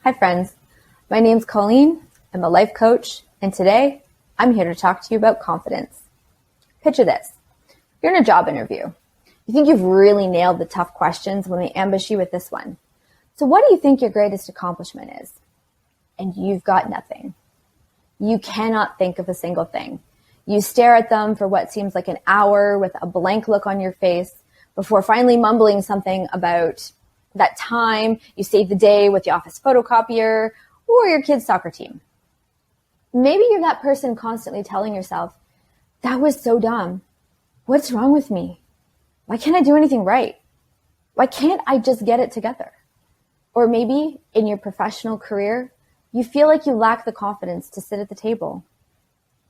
Hi friends, my name's Colleen. I'm a life coach, and today I'm here to talk to you about confidence. Picture this. You're in a job interview. You think you've really nailed the tough questions when they ambush you with this one. So what do you think your greatest accomplishment is? And you've got nothing. You cannot think of a single thing. You stare at them for what seems like an hour with a blank look on your face before finally mumbling something about that time you saved the day with the office photocopier or your kid's soccer team. Maybe you're that person constantly telling yourself, that was so dumb. What's wrong with me? Why can't I do anything right? Why can't I just get it together? Or maybe in your professional career, you feel like you lack the confidence to sit at the table.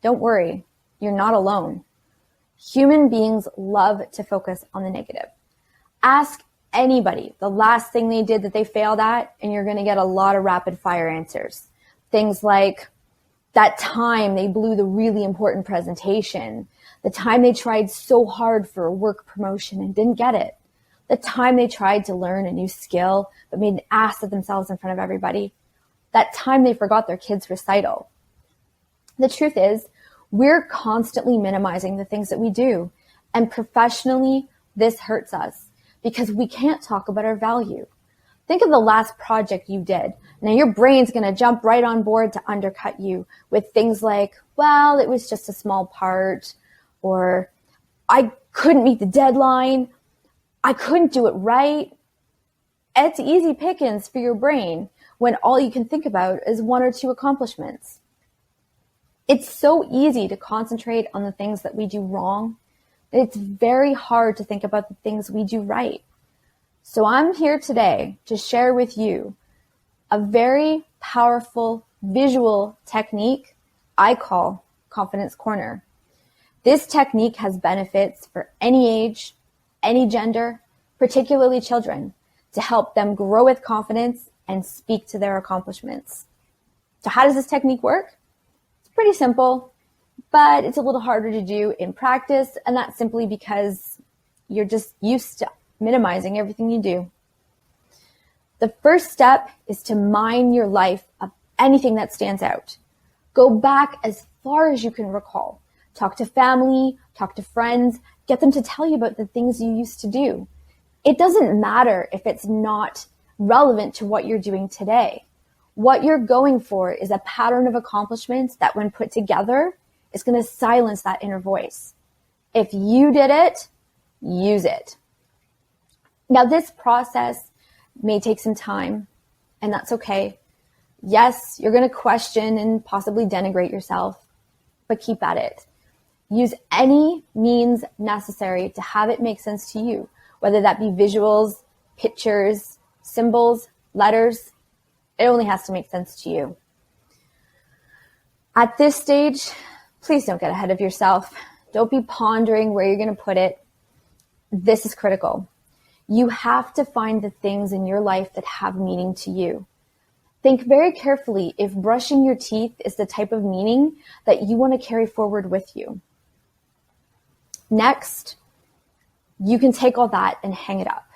Don't worry, you're not alone. Human beings love to focus on the negative. Ask anybody the last thing they did that they failed at, and you're going to get a lot of rapid fire answers. Things like that time they blew the really important presentation, the time they tried so hard for a work promotion and didn't get it, the time they tried to learn a new skill but made an ass of themselves in front of everybody, that time they forgot their kid's recital. The truth is, we're constantly minimizing the things that we do, and professionally, this hurts us because we can't talk about our value. Think of the last project you did. Now your brain's going to jump right on board to undercut you with things like, well, it was just a small part, or I couldn't meet the deadline, I couldn't do it right. It's easy pickings for your brain when all you can think about is one or two accomplishments. It's so easy to concentrate on the things that we do wrong. It's very hard to think about the things we do right. So I'm here today to share with you a very powerful visual technique I call Confidence Corner. This technique has benefits for any age, any gender, particularly children, to help them grow with confidence and speak to their accomplishments. So how does this technique work? It's pretty simple, but it's a little harder to do in practice, and that's simply because you're just used to minimizing everything you do. The first step is to mine your life of anything that stands out. Go back as far as you can recall. Talk to family, talk to friends, get them to tell you about the things you used to do. It doesn't matter if it's not relevant to what you're doing today. What you're going for is a pattern of accomplishments that when put together is going to silence that inner voice. If you did it, use it. Now this process may take some time, and that's okay. Yes, you're going to question and possibly denigrate yourself, but keep at it. Use any means necessary to have it make sense to you, whether that be visuals, pictures, symbols, letters. It only has to make sense to you. At this stage, please don't get ahead of yourself. Don't be pondering where you're going to put it. This is critical. You have to find the things in your life that have meaning to you. Think very carefully if brushing your teeth is the type of meaning that you want to carry forward with you. Next, you can take all that and hang it up.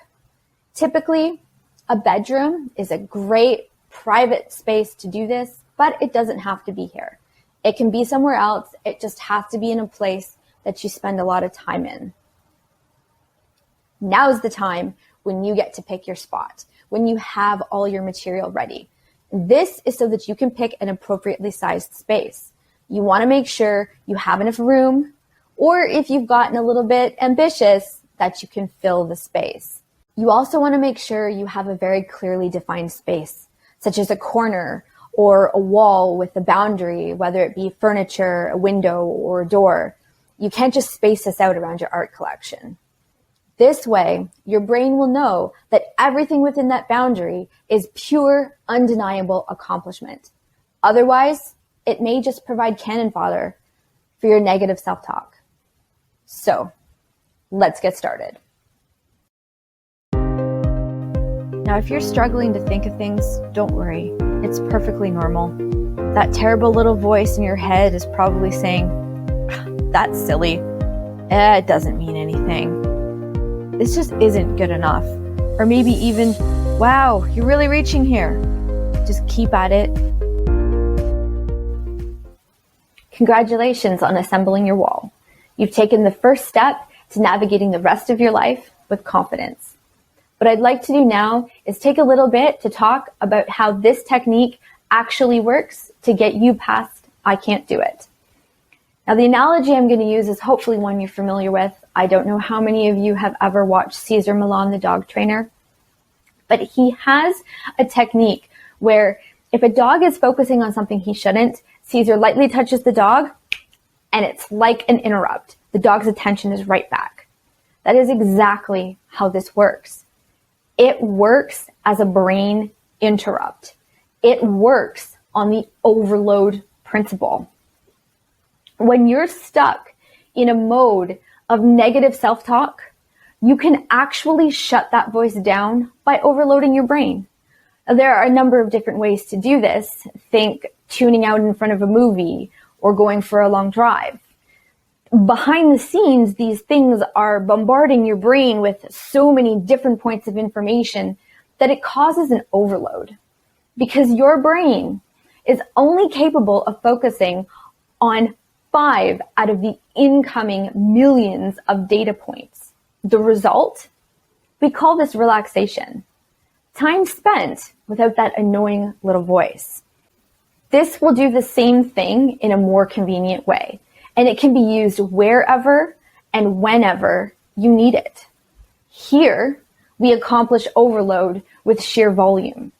Typically, a bedroom is a great private space to do this, but it doesn't have to be here. It can be somewhere else. It just has to be in a place that you spend a lot of time in. Now's the time when you get to pick your spot, when you have all your material ready. This is so that you can pick an appropriately sized space. You want to make sure you have enough room, or if you've gotten a little bit ambitious, that you can fill the space. You also want to make sure you have a very clearly defined space, such as a corner or a wall with a boundary, whether it be furniture, a window, or a door. You can't just space this out around your art collection. This way, your brain will know that everything within that boundary is pure, undeniable accomplishment. Otherwise, it may just provide cannon fodder for your negative self-talk. So, let's get started. Now, if you're struggling to think of things, don't worry. It's perfectly normal. That terrible little voice in your head is probably saying, that's silly. It doesn't mean anything. This just isn't good enough. Or maybe even, wow, you're really reaching here. Just keep at it. Congratulations on assembling your wall. You've taken the first step to navigating the rest of your life with confidence. What I'd like to do now is take a little bit to talk about how this technique actually works to get you past I can't do it. Now, the analogy I'm going to use is hopefully one you're familiar with. I don't know how many of you have ever watched Cesar Millan, the dog trainer, but he has a technique where if a dog is focusing on something he shouldn't, Cesar lightly touches the dog and it's like an interrupt. The dog's attention is right back. That is exactly how this works. It works as a brain interrupt. It works on the overload principle. When you're stuck in a mode of negative self-talk, you can actually shut that voice down by overloading your brain. There are a number of different ways to do this. Think tuning out in front of a movie or going for a long drive. Behind the scenes, these things are bombarding your brain with so many different points of information that it causes an overload because your brain is only capable of focusing on 5 out of the incoming millions of data points. The result? We call this relaxation. Time spent without that annoying little voice. This will do the same thing in a more convenient way, and it can be used wherever and whenever you need it. Here, we accomplish overload with sheer volume.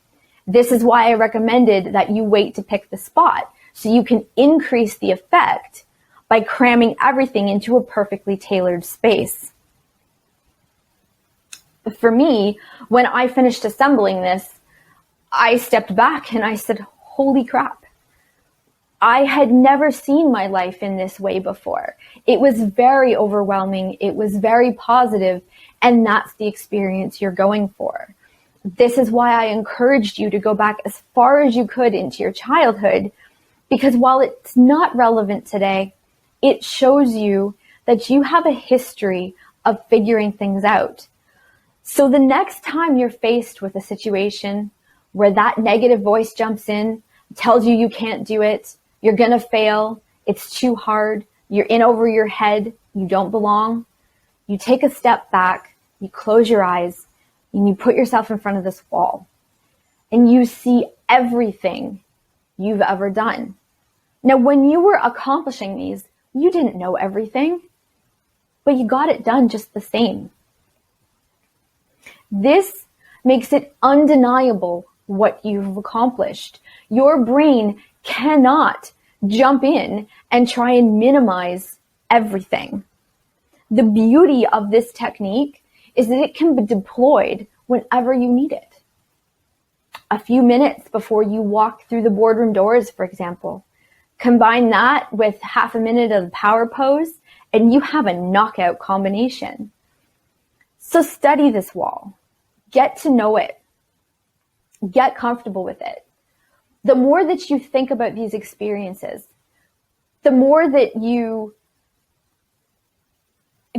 This is why I recommended that you wait to pick the spot so you can increase the effect by cramming everything into a perfectly tailored space. For me, when I finished assembling this, I stepped back and I said, holy crap. I had never seen my life in this way before. It was very overwhelming. It was very positive, and that's the experience you're going for. This is why I encouraged you to go back as far as you could into your childhood, because while it's not relevant today, it shows you that you have a history of figuring things out. So the next time you're faced with a situation where that negative voice jumps in, tells you you can't do it, you're going to fail, it's too hard, you're in over your head, you don't belong, you take a step back, you close your eyes, and you put yourself in front of this wall, and you see everything you've ever done. Now, when you were accomplishing these, you didn't know everything, but you got it done just the same. This makes it undeniable what you've accomplished. Your brain cannot jump in and try and minimize everything. The beauty of this technique is that it can be deployed whenever you need it. A few minutes before you walk through the boardroom doors, for example. Combine that with half a minute of the power pose, and you have a knockout combination. So study this wall. Get to know it. Get comfortable with it. The more that you think about these experiences, the more that you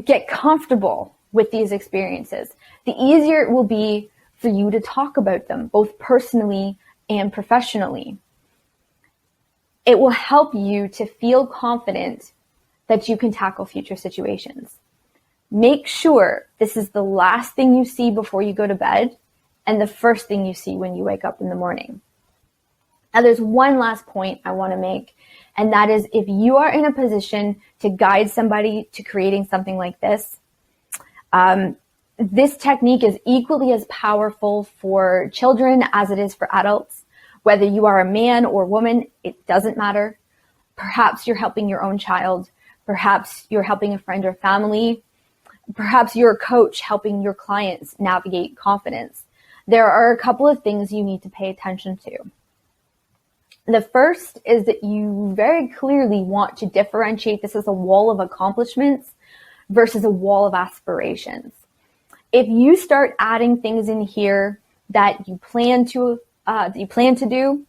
get comfortable with these experiences, the easier it will be for you to talk about them, both personally and professionally. It will help you to feel confident that you can tackle future situations. Make sure this is the last thing you see before you go to bed and the first thing you see when you wake up in the morning. Now, there's one last point I want to make, and that is if you are in a position to guide somebody to creating something like this, this technique is equally as powerful for children as it is for adults. Whether you are a man or woman, it doesn't matter. Perhaps you're helping your own child. Perhaps you're helping a friend or family. Perhaps you're a coach helping your clients navigate confidence. There are a couple of things you need to pay attention to. The first is that you very clearly want to differentiate this as a wall of accomplishments versus a wall of aspirations. If you start adding things in here that you plan to do,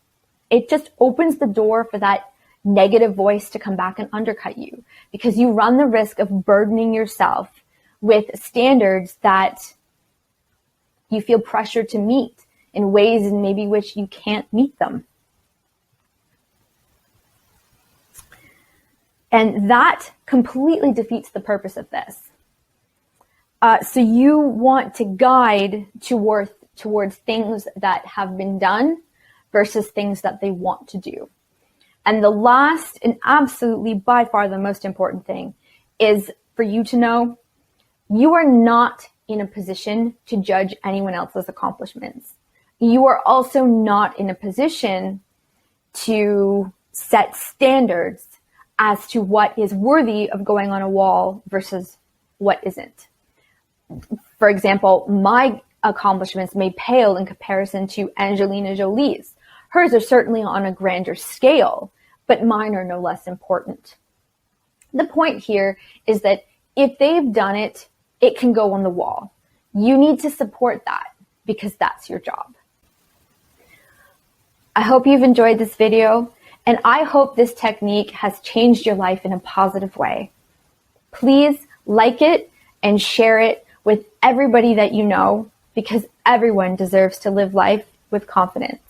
it just opens the door for that negative voice to come back and undercut you, because you run the risk of burdening yourself with standards that you feel pressured to meet in ways in maybe which you can't meet them. And that completely defeats the purpose of this. So you want to guide towards things that have been done versus things that they want to do. And the last and absolutely by far the most important thing is for you to know you are not in a position to judge anyone else's accomplishments. You are also not in a position to set standards as to what is worthy of going on a wall versus what isn't. For example, my accomplishments may pale in comparison to Angelina Jolie's. Hers are certainly on a grander scale, but mine are no less important. The point here is that if they've done it, it can go on the wall. You need to support that because that's your job. I hope you've enjoyed this video, and I hope this technique has changed your life in a positive way. Please like it and share it with everybody that you know, because everyone deserves to live life with confidence.